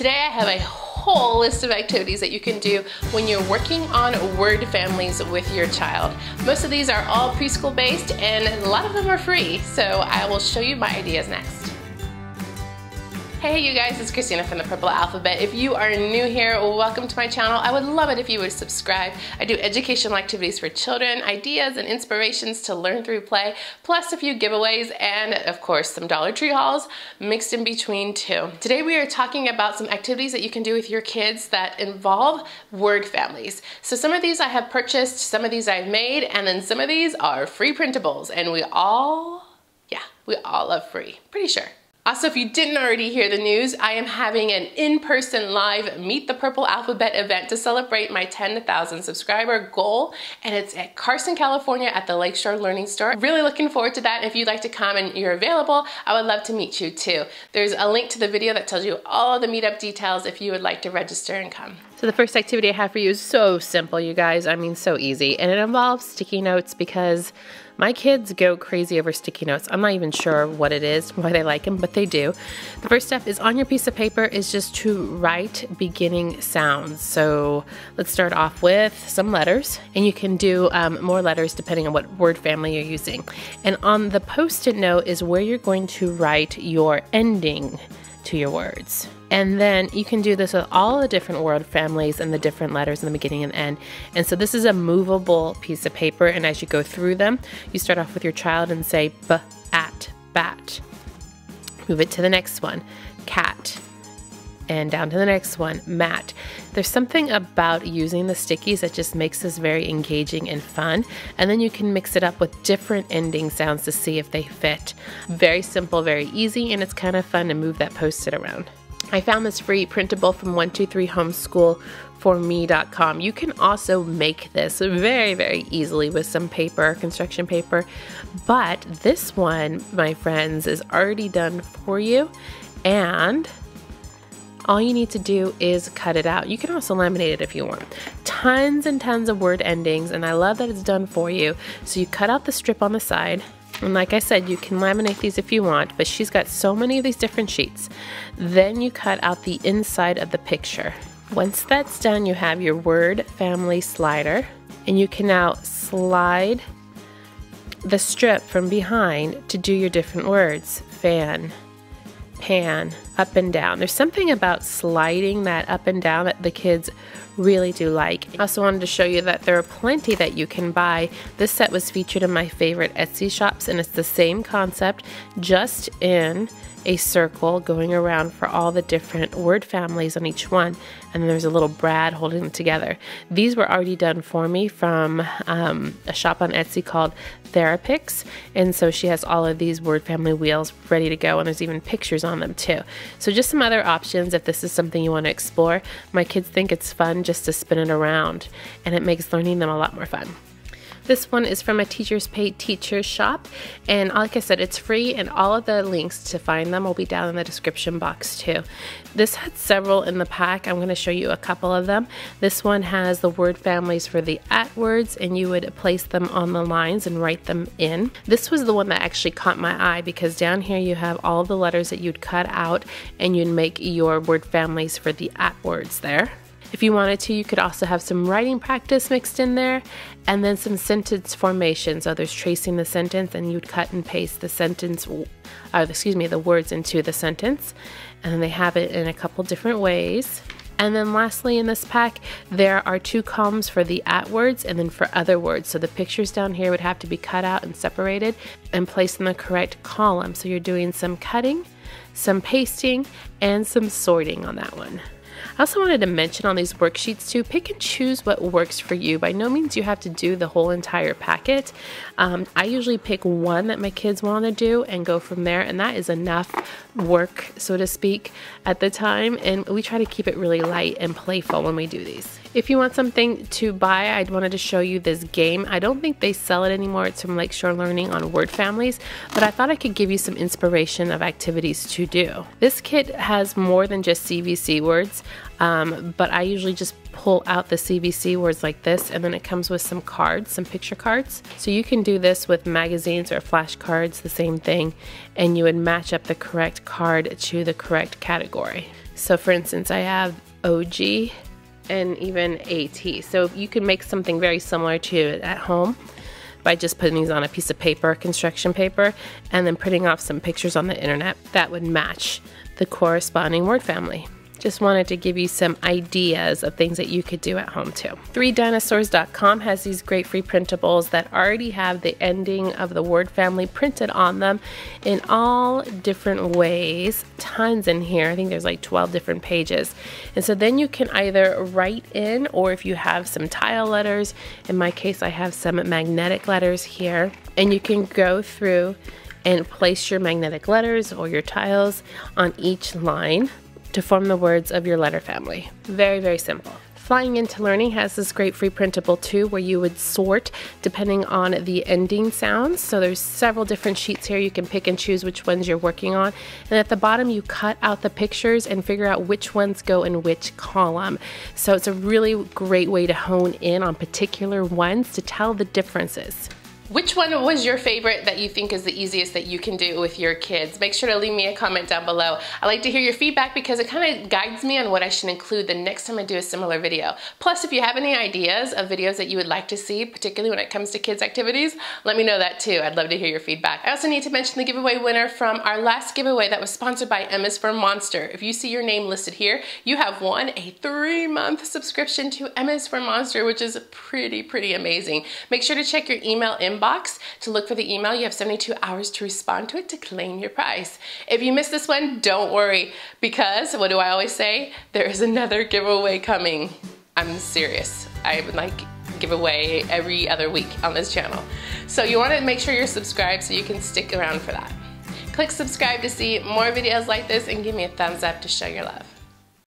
Today I have a whole list of activities that you can do when you're working on word families with your child. Most of these are all preschool based and a lot of them are free, so I will show you my ideas next. Hey you guys, it's Christina from the Purple Alphabet. If you are new here, welcome to my channel. I would love it if you would subscribe. I do educational activities for children, ideas and inspirations to learn through play, plus a few giveaways and of course some Dollar Tree hauls mixed in between too. Today we are talking about some activities that you can do with your kids that involve word families. So some of these I have purchased, some of these I've made, and then some of these are free printables, and we all love free, pretty sure. Also, if you didn't already hear the news, I am having an in-person live Meet the Purple Alphabet event to celebrate my 10,000 subscriber goal, and it's at Carson, California at the Lakeshore Learning Store. Really looking forward to that. If you'd like to come and you're available, I would love to meet you too. There's a link to the video that tells you all the meetup details if you would like to register and come. So the first activity I have for you is so simple, you guys. I mean, so easy, and it involves sticky notes because my kids go crazy over sticky notes. I'm not even sure what it is, why they like them, but they do. The first step is on your piece of paper is just to write beginning sounds. So let's start off with some letters, and you can do more letters depending on what word family you're using. And on the post-it note is where you're going to write your ending to your words. And then you can do this with all the different word families and the different letters in the beginning and end. And so this is a movable piece of paper, and as you go through them, you start off with your child and say b, at, bat. Move it to the next one, cat. And down to the next one, mat. There's something about using the stickies that just makes this very engaging and fun. And then you can mix it up with different ending sounds to see if they fit. Very simple, very easy, and it's kind of fun to move that post-it around. I found this free printable from 123homeschoolforme.com. You can also make this very, very easily with some paper, construction paper, but this one, my friends, is already done for you, and all you need to do is cut it out. You can also laminate it if you want. Tons and tons of word endings, and I love that it's done for you. So you cut out the strip on the side, and like I said, you can laminate these if you want, but she's got so many of these different sheets. Then you cut out the inside of the picture. Once that's done, you have your word family slider, and you can now slide the strip from behind to do your different words. Fan, pan, up and down. There's something about sliding that up and down that the kids really do like. I also wanted to show you that there are plenty that you can buy. This set was featured in my favorite Etsy shops, and it's the same concept, just in a circle going around for all the different word families on each one, and there's a little brad holding them together. These were already done for me from a shop on Etsy called Therapix, and so she has all of these word family wheels ready to go, and there's even pictures on them too. So just some other options if this is something you want to explore. My kids think it's fun just to spin it around, and it makes learning them a lot more fun. This one is from a Teachers Pay Teachers shop, and like I said, it's free, and all of the links to find them will be down in the description box too. This had several in the pack. I'm going to show you a couple of them. This one has the word families for the at words, and you would place them on the lines and write them in. This was the one that actually caught my eye because down here you have all the letters that you'd cut out, and you'd make your word families for the at words there. If you wanted to, you could also have some writing practice mixed in there, and then some sentence formation. So there's tracing the sentence, and you'd cut and paste the sentence, the words into the sentence. And then they have it in a couple different ways. And then lastly in this pack, there are 2 columns for the at words and then for other words. So the pictures down here would have to be cut out and separated and placed in the correct column. So you're doing some cutting, some pasting, and some sorting on that one. I also wanted to mention on these worksheets too, pick and choose what works for you. By no means you have to do the whole entire packet. I usually pick one that my kids want to do and go from there, and that is enough work, so to speak, at the time, and we try to keep it really light and playful when we do these. If you want something to buy, I wanted to show you this game. I don't think they sell it anymore. It's from Lakeshore Learning on word families, but I thought I could give you some inspiration of activities to do. This kit has more than just CVC words, but I usually just pull out the CVC words like this, and then it comes with some cards, some picture cards. So you can do this with magazines or flashcards, the same thing, and you would match up the correct card to the correct category. So for instance, I have OG and even AT. So you can make something very similar to it at home by just putting these on a piece of paper, construction paper, and then printing off some pictures on the internet that would match the corresponding word family. Just wanted to give you some ideas of things that you could do at home too. 3dinosaurs.com has these great free printables that already have the ending of the word family printed on them in all different ways. Tons in here. I think there's like 12 different pages. And so then you can either write in, or if you have some tile letters, in my case I have some magnetic letters here, and you can go through and place your magnetic letters or your tiles on each line to form the words of your letter family. Very, very simple. Flying Into Learning has this great free printable too, where you would sort depending on the ending sounds. So there's several different sheets here. You can pick and choose which ones you're working on. And at the bottom, you cut out the pictures and figure out which ones go in which column. So it's a really great way to hone in on particular ones to tell the differences. Which one was your favorite that you think is the easiest that you can do with your kids? Make sure to leave me a comment down below. I like to hear your feedback because it kind of guides me on what I should include the next time I do a similar video. Plus, if you have any ideas of videos that you would like to see, particularly when it comes to kids' activities, let me know that too. I'd love to hear your feedback. I also need to mention the giveaway winner from our last giveaway that was sponsored by M is for Monster. If you see your name listed here, you have won a 3-month subscription to M is for Monster, which is pretty amazing. Make sure to check your email inbox to look for the email. You have 72 hours to respond to it to claim your prize. If you missed this one, don't worry, because what do I always say? There is another giveaway coming. I'm serious. I would like giveaway every other week on this channel. So you want to make sure you're subscribed so you can stick around for that. Click subscribe to see more videos like this and give me a thumbs up to show your love.